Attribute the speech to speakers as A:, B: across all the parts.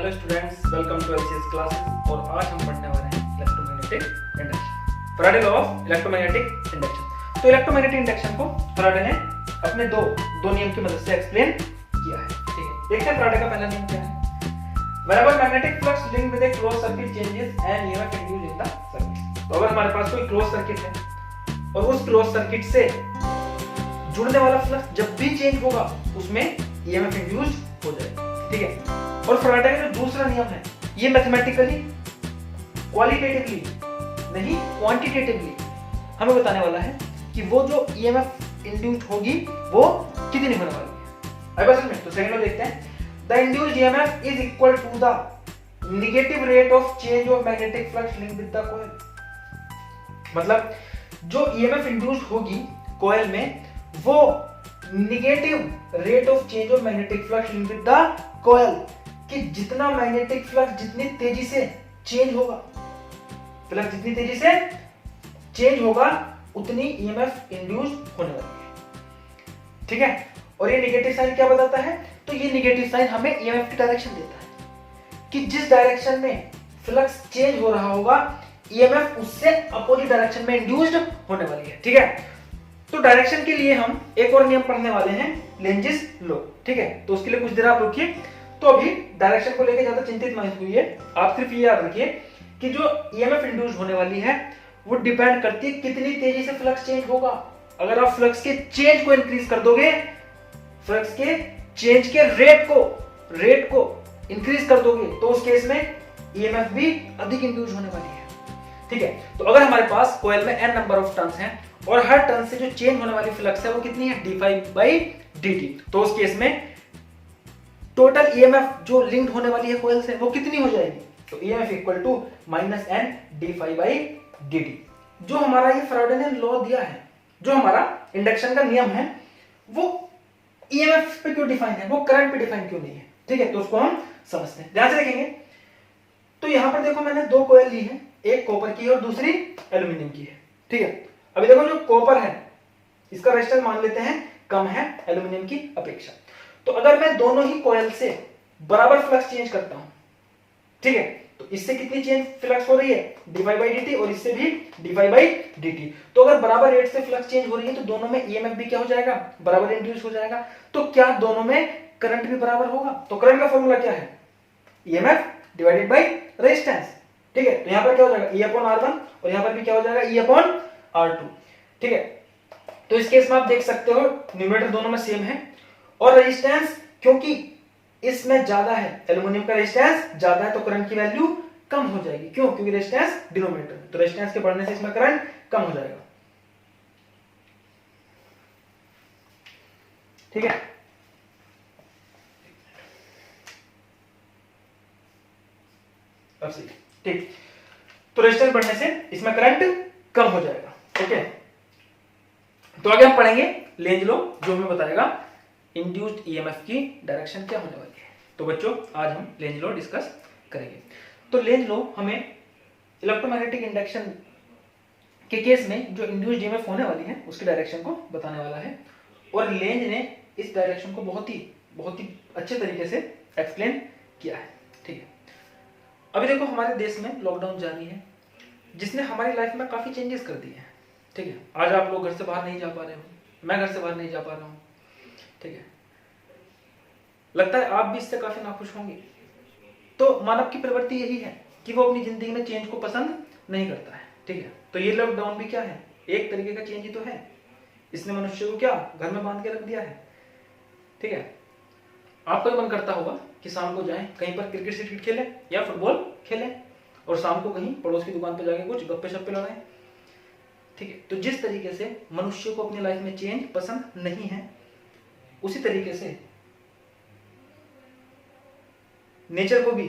A: Hello students, welcome to LCS classes. और आज हम पढ़ने वाले हैं electromagnetic induction, Faraday law of electromagnetic induction. तो इलेक्ट्रोमैग्नेटिक इंडक्शन को फैराडे ने अपने दो नियम की मदद से एक्सप्लेन किया है। ठीक है, देखते हैं फैराडे का पहला नियम क्या है। Wherever magnetic flux linked with a closed circuit changes and EMF induced in the circuit। तो अगर हमारे पास कोई क्लोज सर्किट है और उस क्लोज सर्किट से जुड़ने वाला फ्लक्स जब भी चेंज होगा उसमें EMF इंड्यूस्ड हो जाएगा। ठीक है, और फैराडे का जो दूसरा नियम है ये मैथमेटिकली क्वालिटेटिवली नहीं क्वांटिटेटिवली हमें बताने वाला है कि वो जो EMF इंड्यूस्ड होगी वो कितनी होने वाली है। अब असल में तो सेकंड में देखते हैं। The induced EMF is equal to the negative rate of change of magnetic flux linked with the coil। मतलब जो EMF इंड्यूस्ड होगी कोयल में वो negative rate of change of magnetic flux linked with the coil, कि जितना magnetic flux जितनी तेजी से चेंज होगा, फ्लक्स जितनी तेजी से चेंज होगा उतनी EMF इंड्यूस्ड होने वाली है। ठीक है, और ये नेगेटिव साइन क्या बताता है? तो ये नेगेटिव साइन हमें EMF की डायरेक्शन देता है कि जिस डायरेक्शन में फ्लक्स चेंज हो रहा होगा EMF उससे अपोजिट डायरेक्शन में इंड्यूस्ड होने वाली है। ठीक है, तो डायरेक्शन के लिए हम एक और नियम पढ़ने वाले हैं, लेंजिस लॉ। ठीक है, तो उसके लिए कुछ देर आप रुकिए। तो अभी डायरेक्शन को लेकर ज्यादा चिंतित मत होइए, आप सिर्फ ये याद रखिए कि जो EMF इंड्यूस होने वाली है वो डिपेंड करती है कितनी तेजी से फ्लक्स चेंज होगा। अगर आप फ्लक्स के चेंज को इंक्रीज कर दोगे, फ्लक्स के चेंज के रेट को इंक्रीज कर दोगे तो उस केस में EMF भी अधिक इंड्यूस होने वाली है। ठीक है, तो अगर हमारे पास कॉइल में n नंबर ऑफ टर्न्स हैं और हर टर्न से जो चेंज होने वाली फ्लक्स है वो कितनी है, d∅dt, तो उस केस में टोटल EMF जो लिंक्ड होने वाली है कॉइल से वो कितनी हो जाएगी? तो EMF equal to -n d∅dt। जो हमारा ये फैराडे ने लॉ दिया है, जो हमारा इंडक्शन का नियम है, वो EMF पे क्यों डिफाइन है, वो करंट पे डिफाइन क्यों नहीं है? ठीक है, तो उसको हम समझते हैं, ध्यान से देखेंगे। तो यहां पर देखो मैंने दो कॉइल ली है, एक कॉपर की और दूसरी एल्यूमिनियम की है। ठीक है, अभी देखो जो कॉपर है इसका रेजिस्टेंस मान लेते हैं कम है एल्यूमिनियम की अपेक्षा। तो अगर मैं दोनों ही कॉइल से बराबर फ्लक्स चेंज करता हूं, ठीक है, तो इससे कितनी चेंज फ्लक्स हो रही है, d∅dt, और इससे भी d∅dt। तो अगर बराबर रेट से फ्लक्स चेंज हो रही है तो दोनों में EMF भी क्या हो जाएगा, बराबर इंड्यूस हो जाएगा। तो क्या दोनों में करंट भी बराबर होगा? तो करंट का फॉर्मूला क्या है, EMF डिवाइडेड बाय रेजिस्टेंस। ठीक है, तो यहां पर क्या हो जाएगा, E/R1, और यहां पर भी क्या हो जाएगा, E/R2। ठीक है, तो इस केस में आप देख सकते हो न्यूमरेटर दोनों में सेम है, और रेजिस्टेंस क्योंकि इसमें ज्यादा है, एल्यूमिनियम का रेजिस्टेंस ज्यादा है, तो करंट की वैल्यू कम हो जाएगी। क्यों? क्योंकि रेजिस्टेंस डिनोमिनेटर है, तो रेजिस्टेंस के बढ़ने से इसमें करंट कम हो जाएगा। ठीक है, अब सही, ठीक, तो रेजिस्टेंस बढ़ने से इसमें करंट कम हो जाएगा। ओके, तो आगे हम पढ़ेंगे लेंज लॉ, जो हमें बताएगा इंड्यूस्ड EMF की डायरेक्शन क्या होने वाली है। तो बच्चों आज हम लेंज लॉ डिस्कस करेंगे। तो लेंज लॉ हमें इलेक्ट्रोमैग्नेटिक इंडक्शन के केस में जो इंड्यूस्ड EMF होने वाली है उसकी डायरेक्शन को बताने वाला है, और लेंज ने इस डायरेक्शन को बहुत ही अच्छे तरीके से एक्सप्लेन किया है। ठीक है, अभी देखो हमारे देश में लॉकडाउन जारी है जिसने हमारी लाइफ में काफी चेंजेस कर दिए हैं। ठीक है, आज आप लोग घर से बाहर नहीं जा पा रहे हो, मैं घर से बाहर नहीं जा पा रहा हूँ। ठीक है, लगता है आप भी इससे काफी नाखुश होंगे। तो मानव की प्रवृत्ति यही है कि वो अपनी जिंदगी में चेंज को पसंद नहीं करता है। ठीक है, तो ये लॉकडाउन भी क्या है, एक तरीके का चेंज ही तो है। इसने मनुष्य को क्या घर में बांध के रख दिया है। ठीक है, आपका भी मन करता होगा कि शाम को जाएं कहीं पर क्रिकेट सिकेट खेलें या फुटबॉल खेलें, और शाम को कहीं पड़ोस की दुकान पर जाके कुछ गप्पे शप्पे लड़ाएं। ठीक है, तो जिस तरीके से मनुष्य को अपनी लाइफ में चेंज पसंद नहीं है, उसी तरीके से नेचर को भी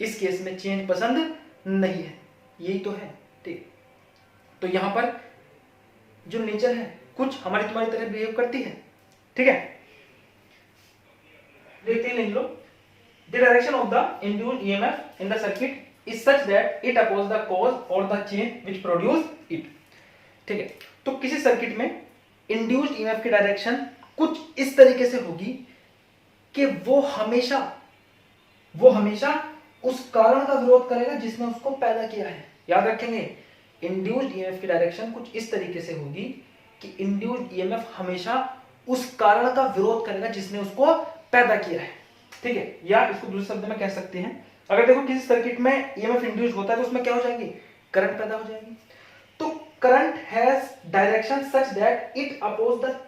A: इस केस में चेंज पसंद नहीं है। यही तो है। ठीक, तो यहां पर जो नेचर है कुछ हमारी तुम्हारी तरह बिहेव करती है। ठीक है, देखते हैं लिख लो। The direction of the induced EMF in the circuit is such that it oppose the cause और the chain which produce it. ठीक है, तो किसी सर्किट में इंड्यूस्ड EMF की डायरेक्शन कुछ इस तरीके से होगी कि वो हमेशा उस कारण का विरोध करेगा जिसने उसको पैदा किया है। याद रखेंगे, इंड्यूस्ड ईएमएफ की डायरेक्शन कुछ इस तरीके से होगी कि इंड्यूस्ड ईएमएफ हमेशा उस कारण का विरोध करेगा जिसने उसको पैदा किया है। ठीक है, या इसको दूसरे शब्द में कह सकते हैं, अगर देखो किसी सर्किट में ईएमएफ इंड्यूस होता है तो उसमें क्या हो जाएगी, करंट पैदा हो जाएगी। तो current has direction such that it oppose the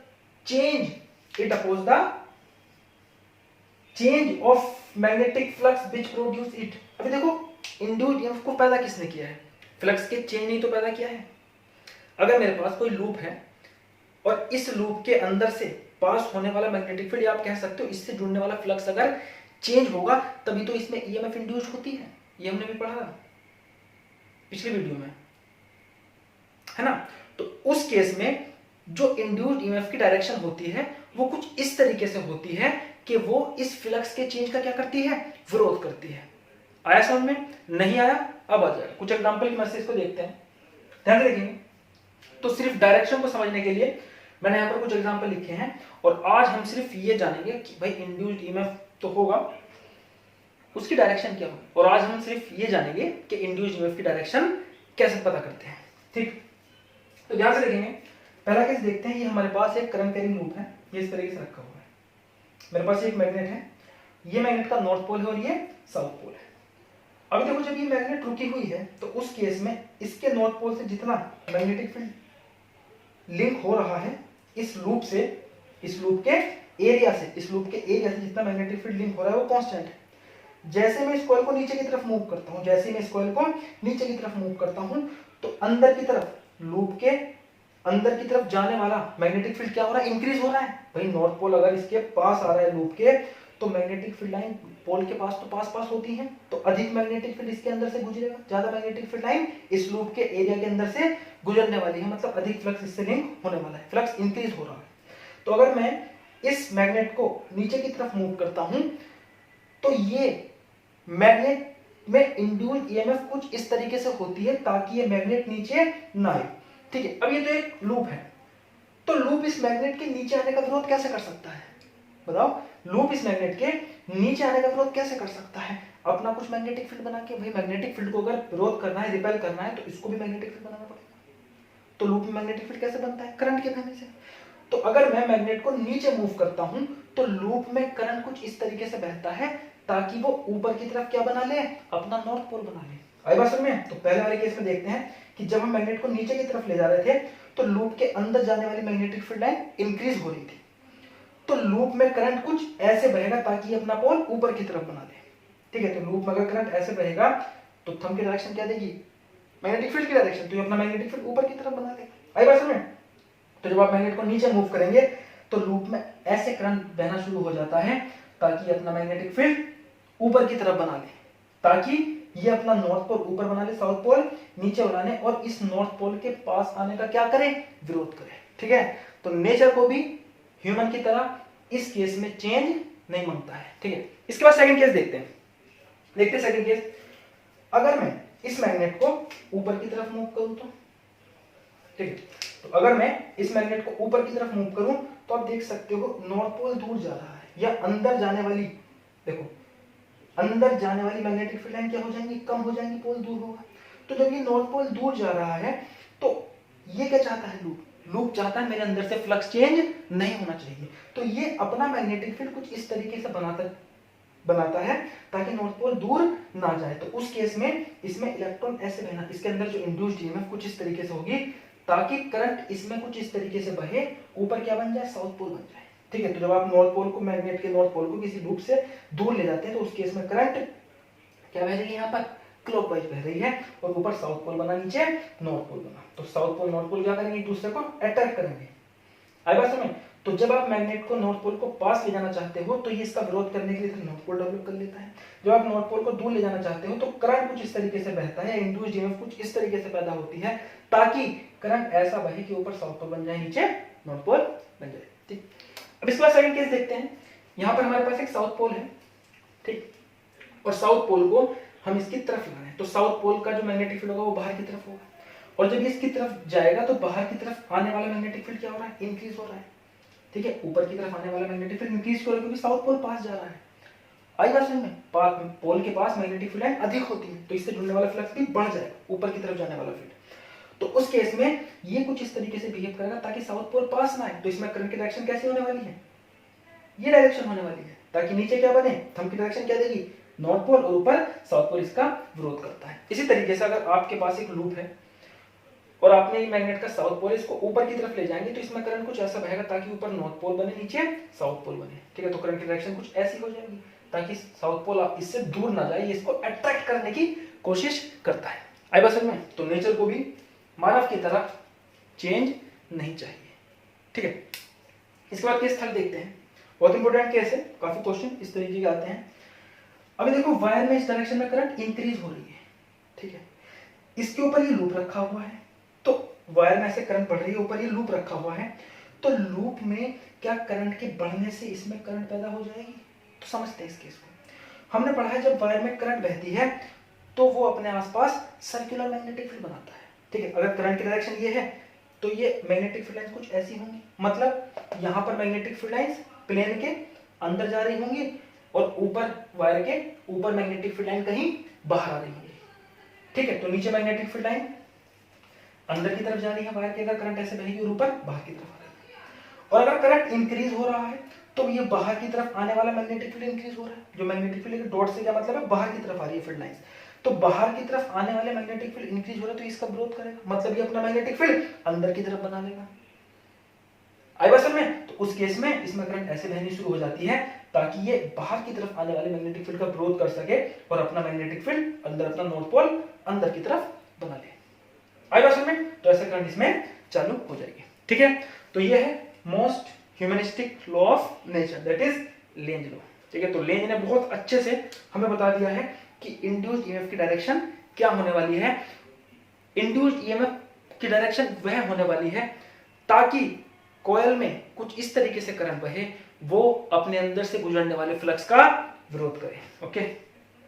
A: change of magnetic flux which produce it. अभी देखो इंड्यूस्ड ईएमएफ को पैदा किसने किया है, फ्लक्स के चेंज ही तो पैदा किया है। अगर मेरे पास कोई लूप है और इस लूप के अंदर से पास होने वाला मैग्नेटिक फील्ड, आप कह सकते हो इससे जुड़ने वाला फ्लक्स अगर चेंज होगा तभी तो इसमें ईएमएफ इंड्यूस होती है। ये हमने भी पढ़ा था पिछले वीडियो में, है ना। तो उस केस में जो इंड्यूस्ड ईएमएफ की डायरेक्शन होती है वो कुछ इस तरीके से होती है कि वो इस फ्लक्स के चेंज का क्या करती है, विरोध करती है। आया समझ में? नहीं आया? अब आ जाएगा। कुछ एग्जांपल की मदद से इसको देखते हैं, ध्यान से देखेंगे। तो सिर्फ डायरेक्शन को समझने के लिए मैंने यहाँ पर कुछ एग्जांपल लिखे हैं और आज हम सिर्फ ये जानेंगे कि भाई इंड्यूस्ड ईएमएफ तो होगा, उसकी डायरेक्शन क्या होगी, और आज हम सिर्फ ये जानेंगे कि इंड्यूस्ड ईएमएफ की डायरेक्शन कैसे पता करते हैं। ठीक, तो ध्यान से देखेंगे। पहला केस देखते हैं। ये हमारे पास एक करंट कैरिंग लूप है, ये इस तरीके से रखा हुआ है। मेरे पास एक मैग्नेट है, ये मैग्नेट का नॉर्थ पोल है और ये साउथ पोल है। अभी देखो जब ये मैग्नेट रुकी हुई है तो उस केस में इसके नॉर्थ पोल से जितना मैग्नेटिक फील्ड लिंक हो रहा है इस लूप से, इस लूप के एरिया से जितना मैग्नेटिक फील्ड लिंक हो रहा है वो कांस्टेंट है। जैसे मैं इस कॉइल को नीचे की तरफ मूव करता हूं, जैसे मैं इस कॉइल को नीचे की तरफ मूव करता हूं तो अंदर की तरफ, लूप के अंदर की तरफ जाने वाला मैग्नेटिक फील्ड क्या हो रहा है, इंक्रीज हो रहा है। भाई नॉर्थ पोल अगर इसके पास आ रहा है लूप के, तो मैग्नेटिक फील्ड लाइन पोल के पास तो पास होती है, तो अधिक मैग्नेटिक फील्ड इसके अंदर से गुजरेगा, ज्यादा मैग्नेटिक फील्ड लाइन इस लूप के एरिया के अंदर से गुजरने वाली है, मतलब अधिक फ्लक्स इससे लिंक होने वाला है, फ्लक्स इंक्रीज हो रहा है। तो अगर मैं इस मैग्नेट को नीचे की तरफ मूव करता हूं तो ये मैग्नेट में इंड्यूस्ड ईएमएफ कुछ इस तरीके से होती है ताकि ये मैग्नेट नीचे ना आए। ठीक है, अब ये तो एक लूप है, तो लूप इस मैग्नेट के नीचे आने का विरोध कैसे कर सकता है, बताओ। लूप इस मैग्नेट के नीचे आने का विरोध कैसे कर सकता है, अपना कुछ मैग्नेटिक फील्ड बना के। भाई मैग्नेटिक फील्ड को अगर विरोध करना है, रिपेल करना है, तो इसको भी मैग्नेटिक फील्ड बनाना पड़ेगा। तो लूप में मैग्नेटिक फील्ड कैसे बनता है, करंट के बहने से। तो अगर मैं मैग्नेट को नीचे मूव करता हूं तो लूप में करंट कुछ इस तरीके से बहता है ताकि वो ऊपर की तरफ क्या बना ले, अपना नॉर्थ पोल बना ले। आई बात समझ में? तो पहले वाले केस में देखते हैं कि जब हम मैग्नेट को नीचे की तरफ ले जा रहे थे तो लूप के अंदर जाने वाली मैग्नेटिक फील्ड लाइन इंक्रीज हो रही थी, तो लूप में करंट कुछ ऐसे बहेगा ताकि अपना पोल ऊपर की तरफ बना ले। ठीक है, तो लूप में अगर करंट ऐसे बहेगा तो थंब की डायरेक्शन क्या देगी, मैग्नेटिक फील्ड की डायरेक्शन, तो ये अपना मैग्नेटिक फील्ड ऊपर की तरफ बना लेगा। आई बात समझ में? तो जब आप मैग्नेट को नीचे मूव करेंगे तो लूप में ऐसे करंट बहना शुरू हो जाता है ताकि अपना मैग्नेटिक फील्ड ऊपर की तरफ बना ले, ताकि ये अपना नॉर्थ पोल ऊपर बना ले, साउथ पोल नीचे बना ले, और इस नॉर्थ पोल के पास आने का क्या करे, विरोध करे। ठीक है, तो नेचर को भी ह्यूमन की तरह इस केस में चेंज नहीं मांगता है। ठीक है, इसके बाद सेकंड केस देखते हैं। सेकंड केस, अगर मैं इस मैग्नेट को ऊपर की तरफ मूव करूं तो, ठीक है, तो अगर मैं इस मैग्नेट को ऊपर की तरफ मूव करूं तो आप देख सकते हो नॉर्थ पोल दूर जा रहा है, या अंदर जाने वाली, देखो अंदर जाने वाली मैग्नेटिक फील्ड लाइन क्या हो जाएंगी, कम हो जाएंगी, पोल दूर होगा। तो जब ये नॉर्थ पोल दूर जा रहा है तो ये क्या चाहता है, लूप चाहता है मेरे अंदर से फ्लक्स चेंज नहीं होना चाहिए, तो ये अपना मैग्नेटिक फील्ड कुछ इस तरीके से बनाता है ताकि नॉर्थ पोल दूर ना जाए। तो उस केस में इसमें इलेक्ट्रॉन ऐसे बहना, इसके अंदर जो इंड्यूस्ड ईएमएफ कुछ इस तरीके से होगी ताकि करंट इसमें कुछ इस तरीके से बहे, ऊपर क्या बन जाए, साउथ पोल बन जाए। ठीक है, तो जब आप नॉर्थ पोल को, मैग्नेट के नॉर्थ पोल को किसी लूप से दूर ले जाते हैं तो उस केस में करंट क्या बह रही है, यहाँ पर क्लॉकवाइज बह रही है, और ऊपर साउथ पोल बना, नीचे नॉर्थ पोल बना। तो साउथ पोल नॉर्थ पोल क्या करेंगे, एक दूसरे को अट्रैक्ट करेंगे। आई बात समझ? तो जब आप मैग्नेट को नॉर्थ पोल को पास ले जाना चाहते हो तो ये इसका विरोध करने के लिए नॉर्थ पोल डेवलप कर लेता है। जब आप नॉर्थ पोल को दूर ले जाना चाहते हो तो करंट कुछ इस तरीके से बहता है, इंड्यूस्ड ईएमएफ कुछ इस तरीके से पैदा होती है ताकि करंट ऐसा बहे कि ऊपर साउथ पोल बन जाए, नीचे नॉर्थ पोल बन जाए। ठीक, अब इसके बाद सेकंड केस देखते हैं। यहाँ पर हमारे पास एक साउथ पोल है, ठीक, और साउथ पोल को हम इसकी तरफ लाना है, तो साउथ पोल का जो मैग्नेटिक फील्ड होगा वो बाहर की तरफ होगा, और जब इसकी तरफ जाएगा तो बाहर की तरफ आने वाला मैग्नेटिक फील्ड क्या हो रहा है, इंक्रीज हो रहा है। ठीक है, ऊपर की तरफ आने वाला मैग्नेटिक फील्ड इंक्रीज हो रहा है क्योंकि साउथ पोल पास जा रहा है, आई बात समझ में? पोल के पास मैग्नेटिक फील्ड लाइन अधिक होती है तो इससे जुड़ने वाला फ्लक्स भी बढ़ जाएगा, ऊपर की तरफ जाने वाला फील्ड। तो उस केस में ये कुछ इस तरीके से बिहेव करेगा ताकि साउथ पोल पास ना आए। तो इसमें करंट की डायरेक्शन कैसी होने वाली है? ये डायरेक्शन होने वाली है, ताकि नीचे क्या बने, थंब की डायरेक्शन क्या देगी, नॉर्थ पोल, और ऊपर साउथ पोल इसका विरोध करता है। इसी तरीके से अगर आपके पास एक लूप है और आपने मैग्नेट का साउथ पोल इसको ऊपर की तरफ ले जाएंगे तो इसमें करंट कुछ ऐसा बहेगा ताकि ऊपर नॉर्थ पोल बने, नीचे साउथ पोल बने। ठीक है, तो करंट की डायरेक्शन कुछ ऐसी हो जाएगी ताकि साउथ पोल इससे दूर ना जाए, ये इसको अट्रैक्ट करने की कोशिश करता है। आई बात समझ में? तो नेचर को भी मानव की तरह चेंज नहीं चाहिए। ठीक है, इसके बाद केस थर्ड देखते हैं, बहुत इंपॉर्टेंट केस है, काफी क्वेश्चन इस तरीके के आते हैं। अभी देखो वायर में इस डायरेक्शन में करंट इंक्रीज हो रही है, ठीक है, इसके ऊपर ये लूप रखा हुआ है, तो वायर में ऐसे करंट बढ़ रही है, ऊपर ये लूप रखा हुआ है, तो लूप में क्या करंट के बढ़ने से इसमें करंट पैदा हो जाएगी? तो समझते हैं इस केस को। हमने पढ़ा है जब वायर में करंट बहती है तो वो अपने आसपास सर्कुलर मैग्नेटिक फील्ड बनाता है। ठीक है, अगर करंट की डायरेक्शन ये है तो ये मैग्नेटिक फील्ड लाइंस कुछ ऐसी होंगी, मतलब यहाँ पर मैग्नेटिक फील्ड लाइंस प्लेन के अंदर जा रही होंगी और ऊपर वायर के ऊपर मैग्नेटिक फील्ड लाइन कहीं बाहर आ रही होंगी। ठीक है, तो नीचे मैग्नेटिक फील्ड लाइन अंदर की तरफ जा रही है वायर के, अगर करंट ऐसे बहेगी, और ऊपर बाहर की तरफ आ रही है। और अगर करंट इंक्रीज हो रहा है तो ये बाहर की तरफ आने वाला मैग्नेटिक फील्ड इंक्रीज हो रहा है। जो मैग्नेटिक फील्ड डॉट से क्या मतलब है, बाहर की तरफ आ रही है फील्ड लाइंस, तो बाहर की तरफ आने वाले मैग्नेटिक फील्ड इंक्रीज हो रहा है तो इसका विरोध करेगा, मतलब ये अपना मैग्नेटिक फील्ड अंदर की तरफ बना लेगा। आई बात समझ में? तो उस केस में इसमें करंट ऐसे बहनी शुरू हो जाती है ताकि ये बाहर की तरफ आने वाले मैग्नेटिक फील्ड का विरोध कर सके और अपना मैग्नेटिक फील्ड अंदर, अपना नॉर्थ पोल अंदर की तरफ बना ले। आई बात समझ में? तो ऐसा करंट इसमें चालू हो जाएगी। ठीक है, तो ये है most humanistic law of nature, that is Lenz law. ठीक है, तो लेंज ने बहुत अच्छे से हमें बता दिया है कि इंड्यूस्ड ईएमएफ की डायरेक्शन क्या होने वाली है। इंड्यूस्ड ईएमएफ की डायरेक्शन वह होने वाली है ताकि कॉइल में कुछ इस तरीके से करंट बहे, वो अपने अंदर से गुजरने वाले फ्लक्स का विरोध करे। ओके,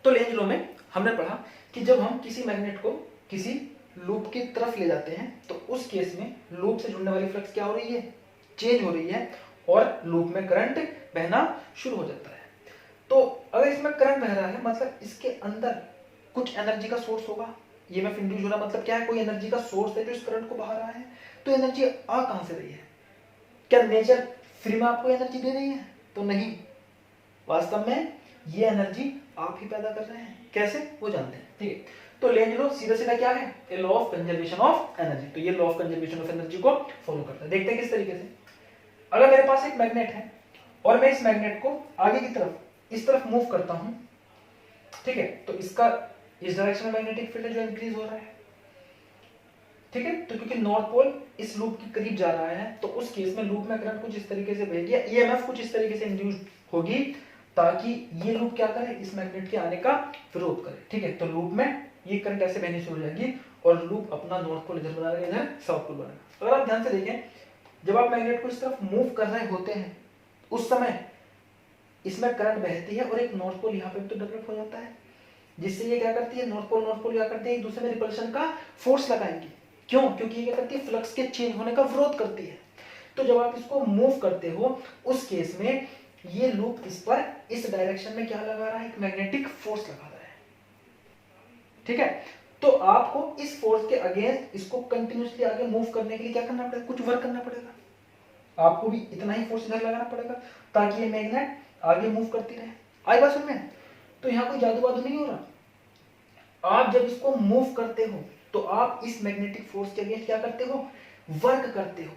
A: तो लेंज लॉ में हमने पढ़ा कि जब हम किसी मैग्नेट को किसी लूप की तरफ ले जाते हैं तो उस केस में लूप से जुड़ने वाली फ्लक्स क्या हो रही है, चेंज हो रही है और लूप में करंट बहना शुरू हो जाता है। तो अगर इसमें करंट बह रहा है मतलब इसके अंदर कुछ एनर्जी का सोर्स होगा। ईएमएफ इंड्यूस हो रहा मतलब क्या है, कोई एनर्जी का सोर्स है जो इस करंट को बहा रहा है। तो एनर्जी आ कहां से रही है? क्या नेचर फ्री में आपको एनर्जी दे रही है? तो नहीं, वास्तव में ये एनर्जी आप ही पैदा कर रहे हैं। कैसे, वो जानते हैं। ठीक है, तो लेंज लॉ सीधा सीधा क्या है, a law of conservation of energy. तो ये law of conservation of energy को फॉलो करता है। देखते हैं किस तरीके से। अगर मेरे पास एक मैग्नेट है और मैं इस मैग्नेट को आगे की तरफ इस तरफ मूव करता हूं, ठीक है, तो इसका इस डायरेक्शन में मैग्नेटिक फील्ड जो इंक्रीज हो रहा है। ठीक है, तो क्योंकि नॉर्थ पोल इस लूप के करीब जा रहा है तो उस केस में लूप में करंट कुछ इस तरीके से बहेगी, ईएमएफ कुछ इस तरीके से इंड्यूस होगी ताकि ये लूप क्या करे, इस मैग्नेट के आने का विरोध करे। ठीक है, तो लूप में ये करंट ऐसे बहनी शुरू हो जाएगी और लूप अपना नॉर्थ पोल इधर बना लेगा, इधर साउथ पोल बनेगा। अगर आप ध्यान से देखें, जब आप मैग्नेट को इस तरफ मूव कर रहे होते हैं उस समय इसमें करंट बहती है और एक नॉर्थ पोल यहाँ पे तो डेवलप हो जाता है, जिससे ये क्या करती है, नॉर्थ पोल क्या करती है, एक दूसरे में रिपल्शन का फोर्स लगाएंगी। क्यों? क्योंकि ये क्या करती है, फ्लक्स के चेंज होने का विरोध करती है। तो जब आप इसको मूव करते हो उस केस में ये लूप इस पर इस डायरेक्शन में क्या लगा रहा है, एक मैग्नेटिक फोर्स लगा रहा है। ठीक है, तो आपको इस फोर्स के अगेंस्ट इसको कंटिन्यूअसली आगे मूव करने के लिए क्या करना पड़ेगा, कुछ वर्क करना पड़ेगा। आपको भी इतना ही फोर्स इधर लगाना पड़ेगा ताकि ये मैग्नेट आगे मूव करती रहे। आई बात समझ में? तो यहाँ कोई जादू वादू नहीं हो रहा। आप जब इसको मूव करते हो तो आप इस मैग्नेटिक फोर्स के अगेंस्ट क्या करते हो, वर्क करते हो।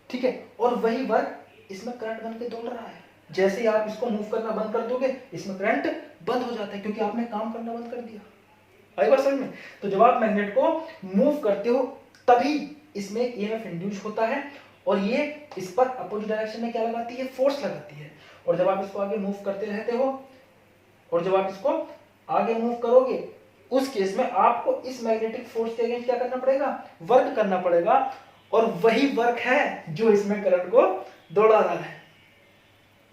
A: ठीक है, और वही वर्क इसमें करंट बन के दौड़ रहा है। जैसे ही आप इसको मूव करना बंद कर दोगे इसमें करंट बंद हो जाता है क्योंकि आपने काम करना बंद कर दिया। आई बात समझ में? तो जब आप मैग्नेट को मूव करते हो तभी इसमें ईएमएफ इंड्यूस होता है और ये इस पर अपोजिट डायरेक्शन में क्या लगाती है, फोर्स लगाती है। और जब आप इसको आगे मूव करते रहते हो और जब आप इसको आगे मूव करोगे उस केस में आपको इस मैग्नेटिक फोर्स के अगेंस्ट क्या करना पड़ेगा, वर्क करना पड़ेगा। और वही वर्क है जो इसमें करंट को दौड़ा रहा है।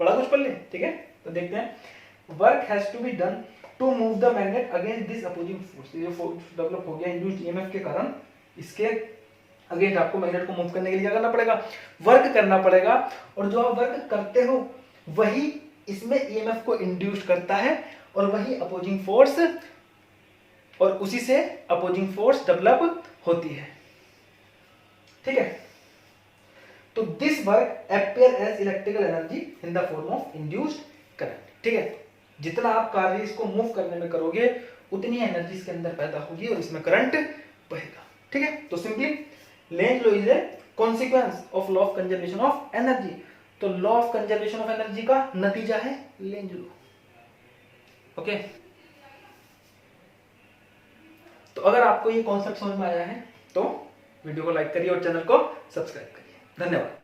A: बड़ा कुछ पढ़ ले। ठीक है, तो देखते हैं, work has to be done to move the magnet against this opposing force. ये फोर्स डेवलप हो गया इंड्यूस्ड ईएमएफ के कारण, इसके अगेंस्ट आपको मैग्नेट को मूव करने के लिए क्या करना पड़ेगा, वर्क करना पड़ेगा। और जो आप वर्क करते हो वही इसमें ईएमएफ को इंड्यूस करता है और वही अपोजिंग फोर्स, और उसी से अपोजिंग फोर्स डेवलप होती है। ठीक है, तो this work appear as electrical energy in the form of induced current. ठीक है, जितना आप कार्य इसको मूव करने में करोगे उतनी एनर्जी इसके अंदर पैदा होगी और इसमें करंट बहेगा। ठीक है, तो simply Lenz law is a consequence of law of conservation of energy. तो law of conservation of energy का नतीजा है लेंज लॉ। ओके, तो अगर आपको ये कॉन्सेप्ट समझ में आया है तो वीडियो को लाइक करिए और चैनल को सब्सक्राइब करिए। धन्यवाद।